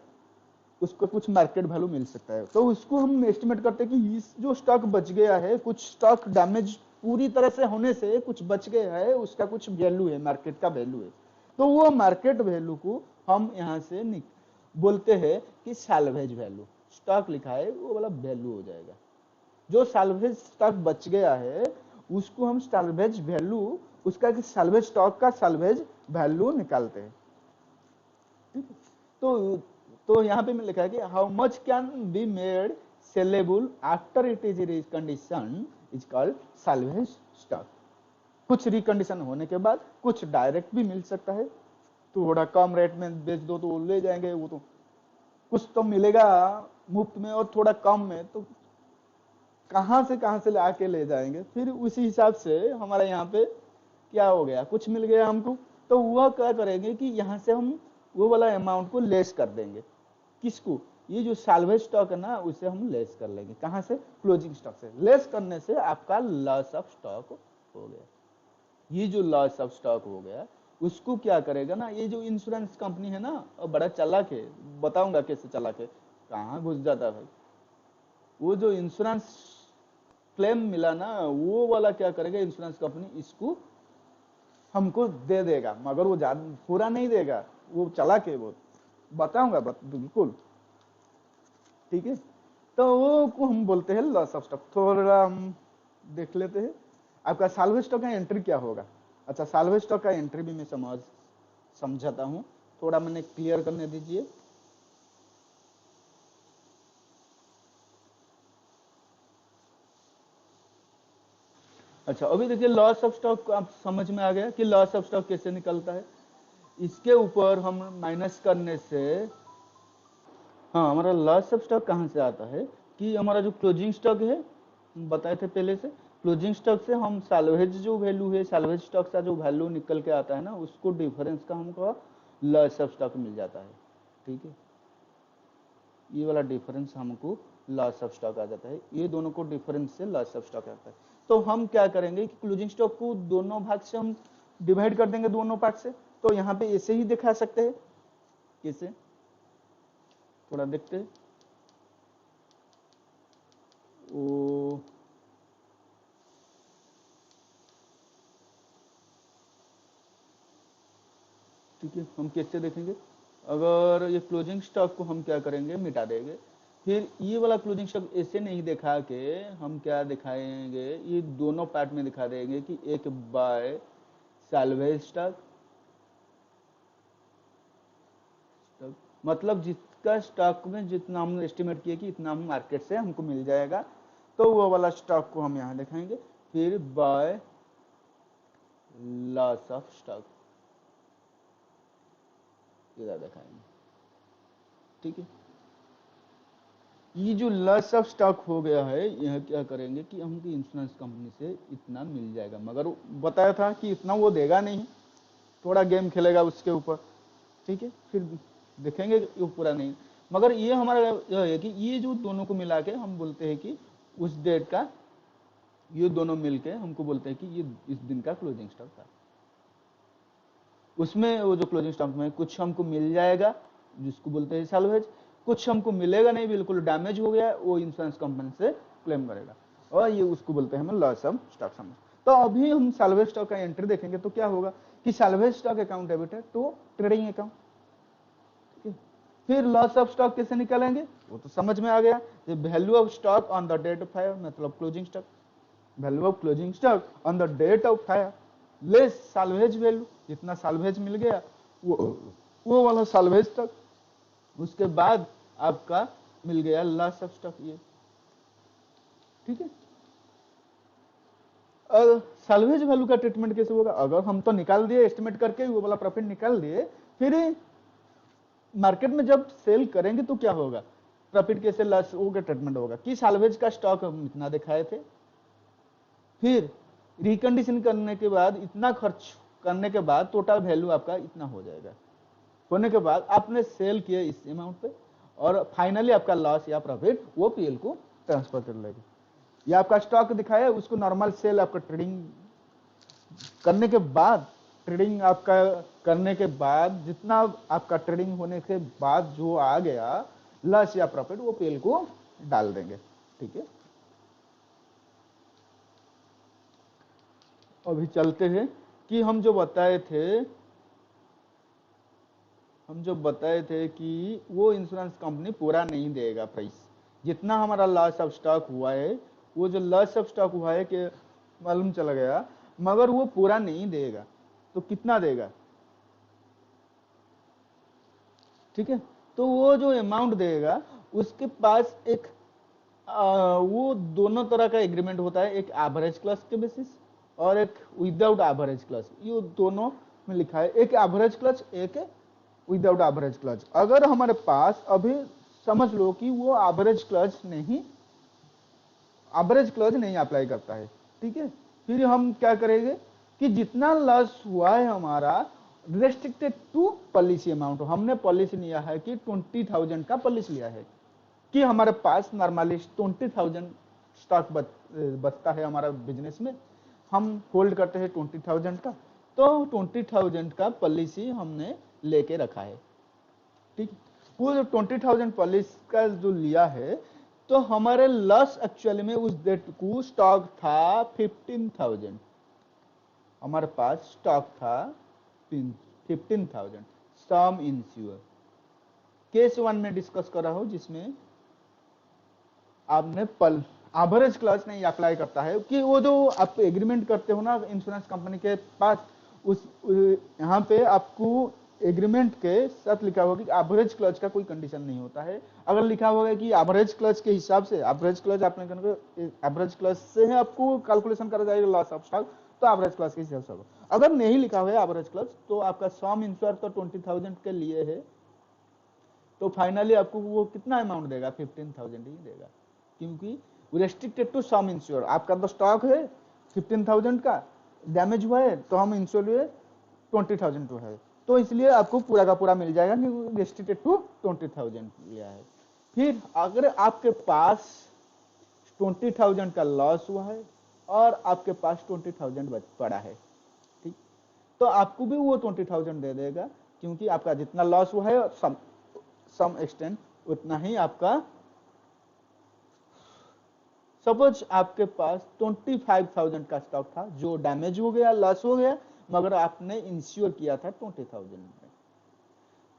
उसको कुछ मार्केट वैल्यू मिल सकता है। तो उसको हम एस्टिमेट करते हैं कि इस जो स्टॉक बच गया है, कुछ स्टॉक डैमेज पूरी तरह से होने से कुछ बच गया है, उसका कुछ वैल्यू है, मार्केट का वैल्यू है। तो वो मार्केट वैल्यू को हम यहाँ से बोलते हैं कि सैल्वेज वैल्यू, स्टॉक लिखा है वो वाला वैल्यू हो जाएगा। जो सैल्वेज स्टॉक बच गया है उसको हम सैल्वेज वैल्यू, उसका कि सैल्वेज स्टॉक का सैल्वेज वैल्यू निकालते हैं, ठीक है। तो यहाँ पे मैं लिखा है कि how much can be made saleable after it is recondition is called salvage stock. कुछ रिकंडीशन होने के बाद कुछ डायरेक्ट भी मिल सकता है, थोड़ा कम रेट में बेच दो तो ले जाएंगे, वो तो कुछ तो मिलेगा मुफ्त में और थोड़ा कम में, तो कहां से आके ले जाएंगे, फिर उसी हिसाब से हमारा यहाँ पे क्या हो गया, कुछ मिल गया हमको, तो वह क्या करेंगे कि यहाँ से हम वो वाला अमाउंट को लेस कर देंगे। किसको, ये जो सैल्वेज स्टॉक है ना उसे हम लेस कर लेंगे, कहां से, क्लोजिंग स्टॉक से। लेस करने से आपका लॉस ऑफ स्टॉक हो गया। ये जो लॉस ऑफ स्टॉक हो गया उसको क्या करेगा ना, ये जो इंश्योरेंस कंपनी है ना, बड़ा चालाक है, बताऊंगा कैसे चालाक है, कहाँ घुस जाता है भाई। वो जो इंश्योरेंस क्लेम मिला ना, वो वाला क्या करेगा इंश्योरेंस कंपनी, इसको हमको दे देगा, मगर वो ज्यादा पूरा नहीं देगा, वो चालाक है, वो बताऊंगा बिल्कुल, ठीक है। तो वो को हम बोलते हैं लॉस ऑफ स्टॉक। थोड़ा हम देख लेते हैं आपका सैल्वेज स्टॉक का एंट्री क्या होगा। अच्छा, सैल्वेज स्टॉक का एंट्री भी मैं समझाता हूँ, थोड़ा मैंने क्लियर करने दीजिए। अच्छा, अभी देखिए लॉस ऑफ स्टॉक को आप समझ में आ गया कि लॉस ऑफ स्टॉक कैसे निकलता है। इसके ऊपर हम माइनस करने से, हाँ, हमारा लॉस ऑफ स्टॉक कहाँ से आता है, कि हमारा जो क्लोजिंग स्टॉक है, हम बताए थे पहले से, क्लोजिंग स्टॉक से हम साल्वेज जो वैल्यू है, साल्वेज स्टॉक का जो वैल्यू निकल के आता है ना, उसको डिफरेंस का हमको लॉस ऑफ स्टॉक मिल जाता है। ठीक है, ये वाला डिफरेंस हमको लॉस ऑफ स्टॉक आ जाता है, ये दोनों को डिफरेंस से लॉस ऑफ स्टॉक आता है। तो हम क्या करेंगे कि क्लोजिंग स्टॉक को दोनों भाग से हम डिवाइड कर देंगे, दोनों पार्ट से। तो यहाँ पे ऐसे ही दिखा सकते हैं, कैसे, थोड़ा देखते हैं। ओ ठीक है, हम कैसे देखेंगे, अगर ये क्लोजिंग स्टॉक को हम क्या करेंगे, मिटा देंगे। फिर ये वाला क्लोजिंग स्टॉक ऐसे नहीं दिखा के हम क्या दिखाएंगे, ये दोनों पार्ट में दिखा देंगे कि एक बाय साल्वेज स्टॉक, मतलब जिसका स्टॉक में जितना हमने एस्टिमेट किया कि इतना हम मार्केट से हमको मिल जाएगा, तो वो वाला स्टॉक को हम यहाँ दिखाएंगे। फिर बाय लॉस ऑफ स्टॉक इधर दिखाएंगे। ठीक है, ये जो लॉस ऑफ स्टॉक हो गया है, यह क्या करेंगे कि हमको इंश्योरेंस कंपनी से इतना मिल जाएगा, मगर बताया था कि इतना वो देगा नहीं, थोड़ा गेम खेलेगा उसके ऊपर। ठीक है, फिर देखेंगे ये पूरा नहीं, मगर ये हमारा यह है कि ये जो दोनों को मिला के हम बोलते हैं कि उस डेट का, ये दोनों मिलके हमको बोलते हैं कि ये इस दिन का क्लोजिंग स्टॉक था। उसमें वो जो क्लोजिंग स्टॉक में कुछ हमको मिल जाएगा जिसको बोलते हैं साल्वेज, कुछ हमको मिलेगा नहीं, बिल्कुल डैमेज हो गया, वो इंश्योरेंस कंपनी से क्लेम करेगा, और ये उसको बोलते हैं हम लॉस ऑफ स्टॉक समझ। तो अभी हम साल्वेज स्टॉक का एंट्री देखेंगे, तो क्या होगा कि salvage stock account debited to trading account. फिर लॉस ऑफ स्टॉक कैसे निकालेंगे, वो तो समझ में आ गया, value of stock on the date of fire, मतलब closing stock, value of closing stock on the date of fire less salvage value, जितना साल्वेज मिल गया वो वाला साल्वेज स्टॉक, उसके बाद आपका मिल गया लॉस ऑफ स्टॉक ये। ठीक है, साल्वेज वैल्यू का ट्रीटमेंट कैसे होगा, अगर हम तो निकाल दिए एस्टिमेट करके वो वाला प्रॉफिट निकाल दिए, फिर मार्केट में जब सेल करेंगे तो क्या होगा, प्रॉफिट कैसे लॉस का ट्रीटमेंट होगा कि साल्वेज का स्टॉक हम इतना दिखाए थे, फिर रिकंडीशन करने के बाद इतना खर्च करने के बाद टोटल वैल्यू आपका इतना हो जाएगा, होने के बाद आपने सेल किया इस अमाउंट पे, और फाइनली आपका लॉस या प्रॉफिट वो पीएल को ट्रांसफर कर लेगा। या आपका स्टॉक दिखाया, उसको नॉर्मल सेल आपका ट्रेडिंग करने के बाद, ट्रेडिंग आपका करने के बाद जितना आपका ट्रेडिंग होने के बाद जो आ गया लॉस या प्रॉफिट, वो पीएल को डाल देंगे। ठीक है, अभी चलते हैं कि हम जो बताए थे कि वो इंश्योरेंस कंपनी पूरा नहीं देगा प्राइस, जितना हमारा लॉस ऑफ स्टॉक हुआ है, वो जो लॉस ऑफ स्टॉक हुआ है कि मालूम चला गया, मगर वो पूरा नहीं देगा, तो कितना देगा। ठीक है, तो वो जो अमाउंट देगा उसके पास एक वो दोनों तरह का एग्रीमेंट होता है, एक एवरेज क्लास के बेसिस और एक विदाउट एवरेज क्लास, ये दोनों में लिखा है, एक एवरेज क्लास एक विदाउट एवरेज क्लास। अगर हमारे पास अभी समझ लो कि वो एवरेज क्लास नहीं अप्लाई करता है, ठीक है, फिर हम क्या करेंगे कि जितना लॉस हुआ है हमारा रेस्ट्रिक्टेड टू पॉलिसी अमाउंट, हमने पॉलिसी लिया है कि 20,000 का पॉलिसी लिया है कि हमारे पास नॉर्मली 20,000 स्टॉक बचता है हमारा बिजनेस में, हम होल्ड करते हैं 20,000 का, तो 20,000 का पॉलिसी हमने लेके रखा है। ठीक, वो जो 20,000 पॉलिसी का जो लिया है, तो हमारे लॉस एक्चुअली में उस डेट को स्टॉक था 15,000, हमारे पास स्टॉक था 15,000 सम इंश्योर। केस 1 में डिस्कस कर रहा हूं, जिसमें आपने एवरेज क्लॉज नहीं अप्लाई करता है कि वो जो आप एग्रीमेंट करते हो ना इंश्योरेंस कंपनी के पास, उस यहाँ पे आपको एग्रीमेंट के साथ लिखा होगा कि एवरेज क्लॉज का कोई कंडीशन नहीं होता है। अगर लिखा होगा कि एवरेज क्लॉज के हिसाब से, एवरेज क्लॉज आपने एवरेज क्लॉज से है आपको कैलकुलेशन करा जाएगा लॉस ऑफ स्टॉक, तो एवरेज क्लॉज के हिसाब से होगा। अगर नहीं लिखा हुआ है एवरेज क्लॉज, तो आपका सम इंश्योर तो 20,000 के लिए है, तो फाइनली आपको वो कितना अमाउंट देगा, 15,000 ही देगा। क्योंकि रेस्ट्रिक्टेड टू सम इंश्योर, आपका तो स्टॉक है 15,000 का, डैमेज हुआ है तो हम इंश्योर हुए 20,000 तो है, तो इसलिए आपको पूरा का पूरा मिल जाएगा, रेस्ट्रिक्टेड टू 20,000 लिया है। फिर अगर आपके पास 20,000 का लॉस हुआ है और आपके पास 20,000 बच पड़ा है, ठीक, तो आपको भी वो 20,000 दे देगा, क्योंकि आपका जितना लॉस हुआ है सम एक्सटेंट उतना ही आपका। सपोज आपके पास 25,000 का स्टॉक था जो डैमेज हो गया, लॉस हो गया, मगर आपने इंश्योर किया था 20,000 में,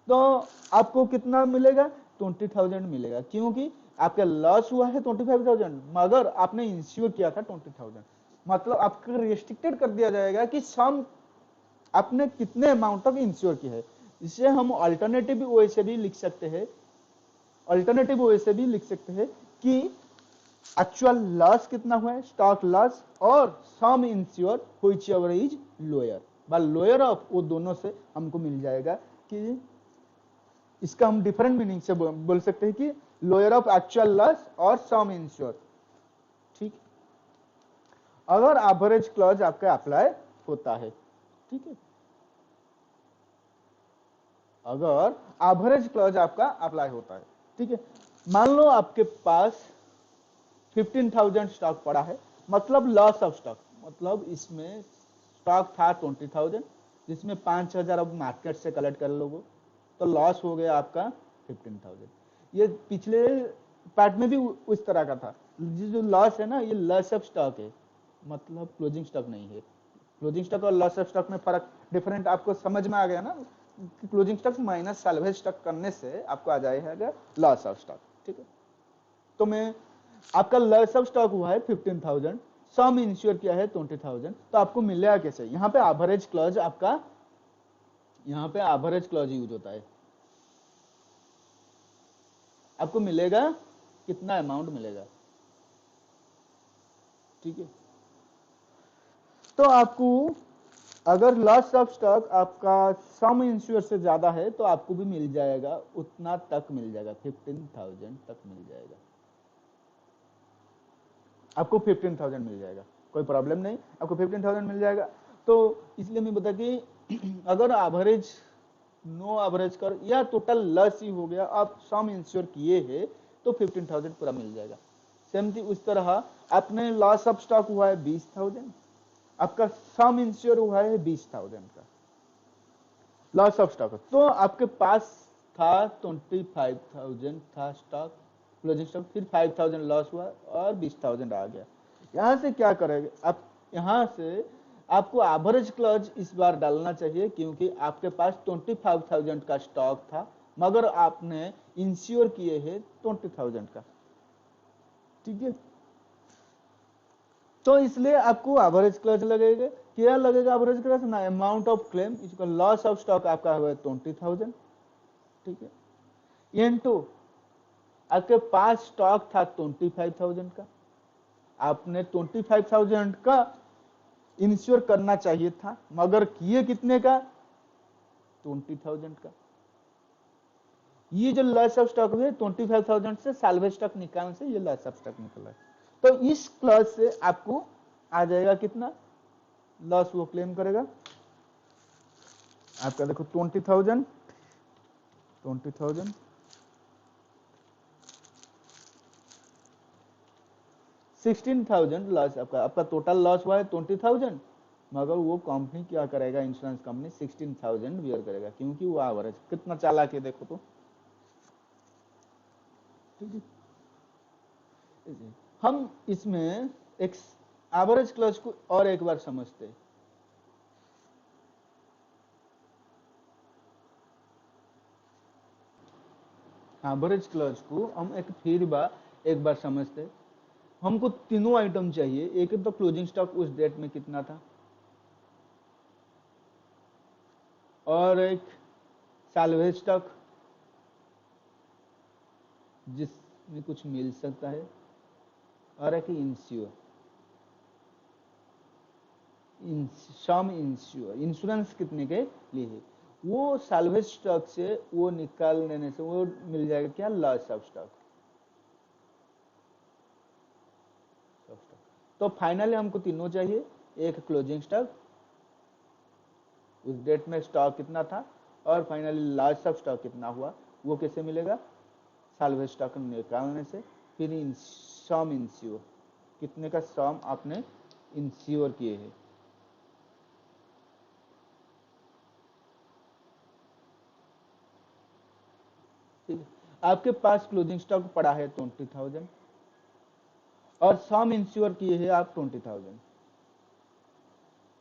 तो आपको कितना मिलेगा? 20,000 मिलेगा, क्योंकि आपका लॉस हुआ है 25,000 मगर आपने इंश्योर किया था 20,000। मतलब आपको रिस्ट्रिक्टेड कर दिया जाएगा कि सम आपने कितने अमाउंट तक इंश्योर किया है। इसे हम अल्टरनेटिव वे से भी लिख सकते हैं, कि एक्चुअल लॉस कितना हुआ है, स्टॉक लॉस, और sum insured whichever is lower, by lower of, वो दोनों से हमको मिल जाएगा कि इसका हम डिफरेंट मीनिंग से बोल सकते हैं कि लोअर ऑफ एक्चुअल लॉस और सम इंश्योर, ठीक। अगर एवरेज क्लॉज आपका अप्लाई होता है, ठीक है, अगर एवरेज क्लॉज आपका अप्लाई होता है, ठीक है। मान लो आपके पास 15,000 स्टॉक पड़ा है, मतलब लॉस ऑफ स्टॉक, मतलब इसमें स्टॉक था 20,000 जिसमें 5,000 अब मार्केट से कलेक्ट कर लोगे, तो लॉस हो गया आपका 15,000। ये पिछले पार्ट में भी उस तरह का था, ये जो लॉस है ना, ये लॉस ऑफ स्टॉक है, मतलब क्लोजिंग स्टॉक नहीं है। क्लोजिंग स्टॉक और लॉस ऑफ स्टॉक में फर्क डिफरेंट आपको समझ में आ गया ना, कि closing stock minus salvage stock करने से आपको आ जाएगा लॉस ऑफ स्टॉक, ठीक है। तो मैं आपका लॉस ऑफ स्टॉक हुआ है 15,000, सम इंश्योर किया है 20,000, तो आपको मिलेगा कैसे? यहाँ पे एवरेज क्लॉज आपका, यहाँ पे एवरेज क्लॉज यूज होता है। आपको मिलेगा कितना अमाउंट मिलेगा, ठीक है। तो आपको अगर लॉस ऑफ स्टॉक आपका सम इंश्योर से ज्यादा है तो आपको भी मिल जाएगा, उतना तक मिल जाएगा, 15,000 तक मिल जाएगा, आपको 15,000 मिल जाएगा, कोई प्रॉब्लम नहीं, आपको 15,000 मिल जाएगा। तो इसलिए मैं बता कि अगर एवरेज नो एवरेज कर या टोटल लॉस ही हो गया, आप सम इंश्योर किए हैं तो 15,000 पूरा मिल जाएगा। सेम थी उस तरह आपने लॉस ऑफ स्टॉक हुआ है 20,000, आपका सम इंश्योर हुआ है 20,000 का लॉस ऑफ स्टॉक, तो आपके पास था 25,000 था स्टॉक, क्लोजिंग स्टॉक, फिर 5,000 लॉस हुआ और 20,000 आ गया। यहां से क्या करेंगे आप? यहां से आपको एवरेज क्लॉज इस बार डालना चाहिए, क्योंकि आपके पास 25,000 का स्टॉक था मगर आपने इंश्योर किए हैं 20,000 का, ठीक है। तो इसलिए आपको एवरेज क्लॉज लगेगा। क्या लगेगा एवरेज क्लॉज ना? अमाउंट ऑफ क्लेम इसका लॉस ऑफ स्टॉक आपका हुआ 20,000, ठीक है, इनटू आपके पास स्टॉक था 25,000 का, आपने 25,000 का इंश्योर करना चाहिए था मगर किए कितने का? 20,000 का। ये जो लॉस ऑफ स्टॉक हुए 25,000 से सैल्वेज स्टॉक निकालने से ये लॉस ऑफ स्टॉक निकला है। तो इस क्लॉज से आपको आ जाएगा कितना लॉस वो क्लेम करेगा आपका, देखो 20,000 16,000 लॉस, आपका टोटल लॉस हुआ है 20,000 मगर वो कंपनी क्या करेगा, इंश्योरेंस कंपनी 16,000 बियर करेगा, क्योंकि वो एवरेज कितना चालाक है देखो तो, ठीक है। हम इसमें एक एवरेज क्लॉज को और एक बार समझते हैं। एवरेज क्लॉज को हम एक बार समझते हैं। हमको तीनों आइटम चाहिए, एक तो क्लोजिंग स्टॉक उस डेट में कितना था, और एक सैल्वेज स्टॉक जिसमें कुछ मिल सकता है, और एक इंश्योर सम इंश्योर इंश्योरेंस कितने के लिए है, वो सैल्वेज स्टॉक से वो निकाल देने से वो मिल जाएगा क्या, लॉस ऑफ स्टॉक, तो फाइनली हमको तीनों चाहिए, एक क्लोजिंग स्टॉक, उस डेट में स्टॉक कितना था, और फाइनली लास्ट ऑफ स्टॉक कितना हुआ, वो कैसे मिलेगा, साल्वेज स्टॉक निकालने से। फिर सम इंश्योर, कितने का सम आपने इंश्योर किए हैं। ठीक है, आपके पास क्लोजिंग स्टॉक पड़ा है 20,000 और सम इंश्योर किए हैं आप 20,000।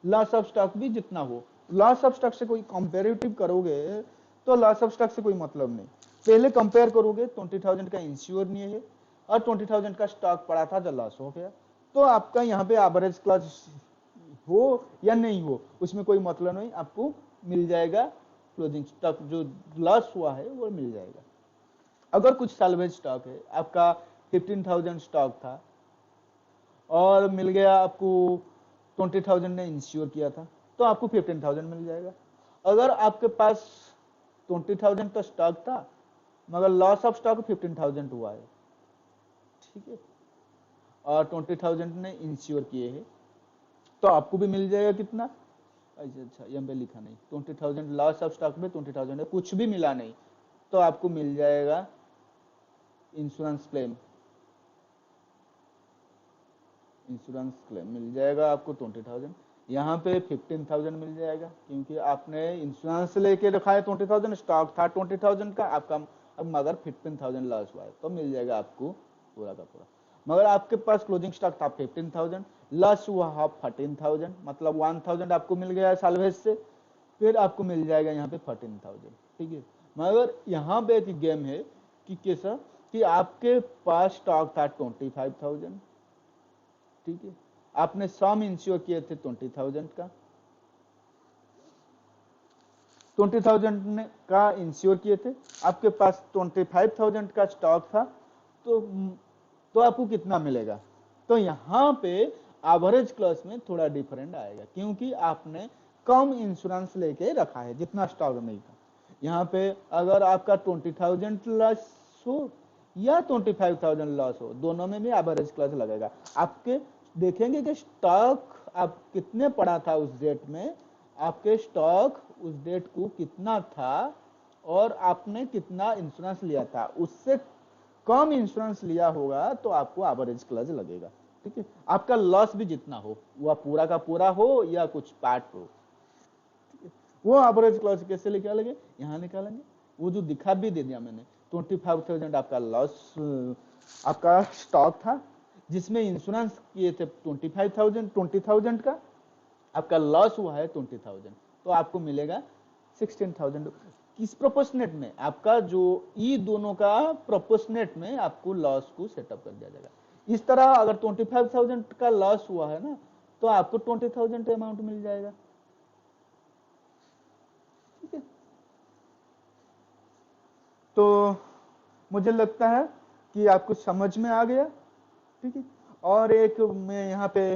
लॉस ऑफ स्टॉक भी जितना हो, लॉस ऑफ स्टॉक से कोई कंपेरेटिव करोगे तो लॉस ऑफ स्टॉक से कोई मतलब नहीं, पहले कंपेयर करोगे 20,000 का इंश्योर नहीं है और 20,000 का स्टॉक पड़ा था जो लॉस हो गया, तो आपका यहाँ पे एवरेज क्लॉज हो या नहीं हो उसमें कोई मतलब नहीं, आपको मिल जाएगा क्लोजिंग स्टॉक जो लॉस हुआ है वो मिल जाएगा। अगर कुछ साल्वेज स्टॉक है, आपका 15,000 स्टॉक था और मिल गया आपको 20,000 ने इंश्योर किया था, तो आपको 15,000 मिल जाएगा। अगर आपके पास 20,000 का स्टॉक था मगर लॉस ऑफ स्टॉक 15,000 हुआ है, ठीक है, और 20,000 ने इंश्योर किए हैं, तो आपको भी मिल जाएगा कितना, अच्छा यहाँ पे लिखा नहीं, 20,000 लॉस ऑफ स्टॉक में 20,000 है, कुछ भी मिला नहीं, तो आपको मिल जाएगा इंश्योरेंस क्लेम, इंश्योरेंस क्लेम मिल जाएगा आपको 20,000। यहाँ पे 15,000 मिल जाएगा क्योंकि आपने इंश्योरेंस लेके रखा है 20,000, स्टॉक था 20,000 का आपका, अब मगर 15,000 लॉस हुआ है तो मिल जाएगा आपको पूरा का पूरा। मगर आपके पास क्लोजिंग स्टॉक था 15,000, लॉस हुआ 14,000, मतलब 1,000 आपको मिल गया साल्वेज से, फिर आपको मिल जाएगा यहाँ पे 14,000। ठीक है, मगर यहाँ पे एक गेम है कि कैसा, कि आपके पास स्टॉक था 25,000, ठीक है, आपने सम इंश्योर किए थे 20,000 का, 20,000 ने का इंश्योर किए थे, आपके पास 25,000 का स्टॉक था, तो आपको कितना मिलेगा, तो यहाँ पे एवरेज क्लॉज में थोड़ा डिफरेंट आएगा क्योंकि आपने कम इंश्योरेंस लेके रखा है जितना स्टॉक नहीं था। यहाँ पे अगर आपका 20,000 लॉस हो या 25,000 लॉस हो, दोनों में भी एवरेज क्लॉज लगेगा। आपके देखेंगे कि स्टॉक आप कितने पड़ा था उस डेट में, आपके स्टॉक उस डेट को कितना था और आपने कितना इंश्योरेंस लिया था, उससे कम इंश्योरेंस लिया होगा तो आपको एवरेज क्लॉज लगेगा। ठीक है, आपका लॉस भी जितना हो, वह पूरा का पूरा हो या कुछ पार्ट हो, ठीक है, वो एवरेज क्लॉज कैसे निकालेंगे, यहाँ निकालेंगे, वो जो दिखा भी दे दिया मैंने, 25,000 आपका लॉस, आपका स्टॉक था जिसमें इंश्योरेंस किए थे 20,000 का, आपका लॉस हुआ है 20,000, तो आपको मिलेगा 16,000। किस प्रोपोर्शनेट में, आपका जो ई दोनों का प्रोपोर्शनेट में आपको लॉस को सेटअप कर दिया जाएगा। इस तरह अगर 25,000 का लॉस हुआ है ना, तो आपको 20,000 अमाउंट मिल जाएगा। ठीक है, तो मुझे लगता है कि आपको समझ में आ गया। ठीक है, और एक मैं यहाँ पे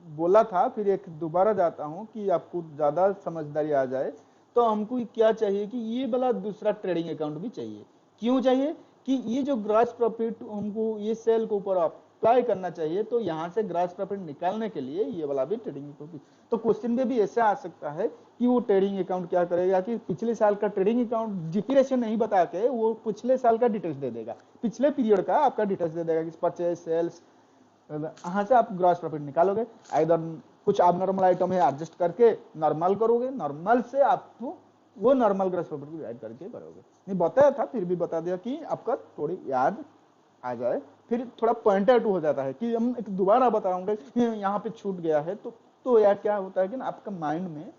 बोला था, फिर एक दोबारा जाता हूं कि आपको ज्यादा समझदारी आ जाए, तो हमको क्या चाहिए कि ये वाला दूसरा ट्रेडिंग अकाउंट भी चाहिए। क्यों चाहिए कि ये जो ग्रॉस प्रॉफिट हमको ये सेल के ऊपर अप्लाई करना चाहिए, तो यहाँ से ग्रॉस प्रॉफिट निकालने के लिए ये वाला भी ट्रेडिंग अकाउंट। तो क्वेश्चन में भी ऐसा आ सकता है कि वो ट्रेडिंग अकाउंट क्या करेगा कि पिछले साल का ट्रेडिंग अकाउंट जीपी रेशियो नहीं बता के वो पिछले साल का डिटेल्स दे देगा, पिछले पीरियड का आपका डिटेल्स दे देगा कि परचेज सेल्स, यहाँ से आप ग्रॉस प्रॉफिट निकालोगे। इधर कुछ आप नॉर्मल आइटम है एडजस्ट करके नॉर्मल करोगे, नॉर्मल से आपको वो नॉर्मल ग्रॉस प्रॉफिट को ऐड करके करोगे। नहीं बताया था फिर भी बता दिया कि आपका थोड़ी याद आ जाए, फिर थोड़ा पॉइंट आउट हो जाता है कि हम एक दोबारा बताऊंगा यहाँ पे छूट गया है, तो यार क्या होता है कि ना आपका माइंड में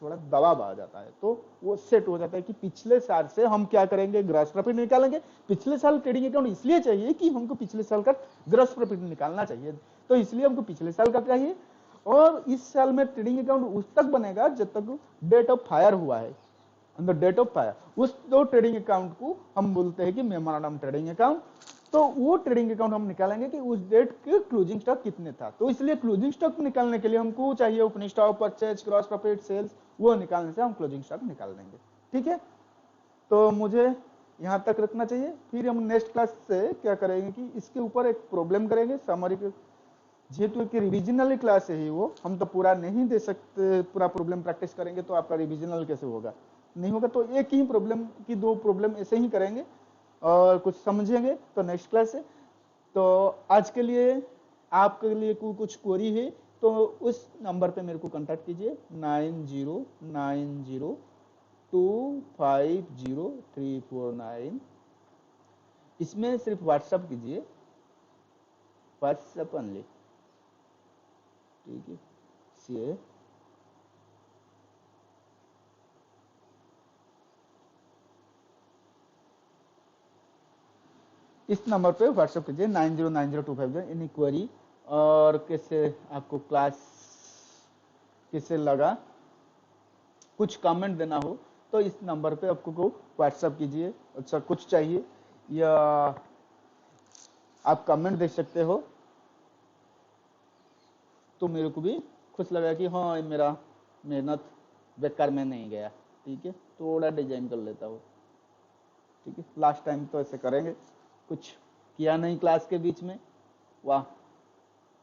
थोड़ा दबाव आ जाता है, तो वो सेट हो जाता है कि पिछले साल से हम क्या करेंगे, ग्रॉस प्रॉफिट निकालेंगे। पिछले साल ट्रेडिंग अकाउंट इसलिए चाहिए कि हमको पिछले साल का ग्रॉस प्रॉफिट निकालना चाहिए, तो इसलिए हमको पिछले साल का चाहिए। और इस साल में ट्रेडिंग अकाउंट उस तक बनेगा जब तक डेट ऑफ फायर हुआ है, द डेट ऑफ फायर, उस दो ट्रेडिंग अकाउंट को हम बोलते हैं कि मेमोरेंडम ट्रेडिंग अकाउंट। तो वो ट्रेडिंग अकाउंट हम निकालेंगे कि उस डेट के क्लोजिंग स्टॉक कितने था, तो इसलिए क्लोजिंग स्टॉक निकालने के लिए हमको चाहिए opening stock, purchase, gross profit, sales, वो निकालने से हम क्लोजिंग स्टॉक निकाल देंगे। ठीक है, तो मुझे यहाँ तक रखना चाहिए, फिर हम नेक्स्ट क्लास से क्या करेंगे कि इसके ऊपर एक प्रॉब्लम करेंगे, समरी जेहेतु एक रिविजनल क्लास है वो, हम तो पूरा नहीं दे सकते, पूरा प्रॉब्लम प्रैक्टिस करेंगे तो आपका रिविजनल कैसे होगा, नहीं होगा। तो एक ही प्रॉब्लम की दो प्रॉब्लम ऐसे ही करेंगे और कुछ समझेंगे तो नेक्स्ट क्लास है। तो आज के लिए आपके लिए कुछ क्वेरी है तो उस नंबर पे मेरे को कांटेक्ट कीजिए 9090250349। इसमें सिर्फ व्हाट्सअप कीजिए, व्हाट्सएप ओनली, ठीक है। सी इस नंबर पे व्हाट्सअप कीजिए 909025 एनी क्वेरी, और कैसे आपको क्लास कैसे लगा, कुछ कमेंट देना हो तो इस नंबर पे आपको को व्हाट्सअप कीजिए। अच्छा कुछ चाहिए या आप कमेंट दे सकते हो, तो मेरे को भी खुश लगा कि हाँ मेरा मेहनत बेकार में नहीं गया, ठीक है। थोड़ा डिजाइन कर लेता हूँ, ठीक है। लास्ट टाइम तो ऐसे करेंगे, कुछ किया नहीं क्लास के बीच में, वाह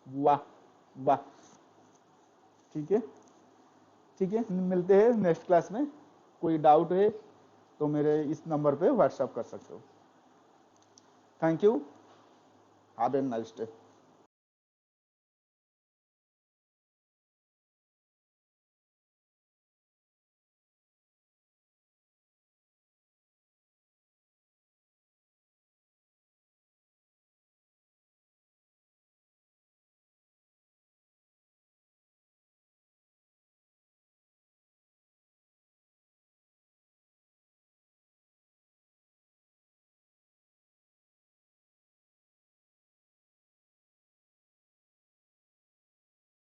वाह वाह, ठीक है ठीक है। मिलते हैं नेक्स्ट क्लास में, कोई डाउट है तो मेरे इस नंबर पे व्हाट्सअप कर सकते हो। Thank you, have a nice day.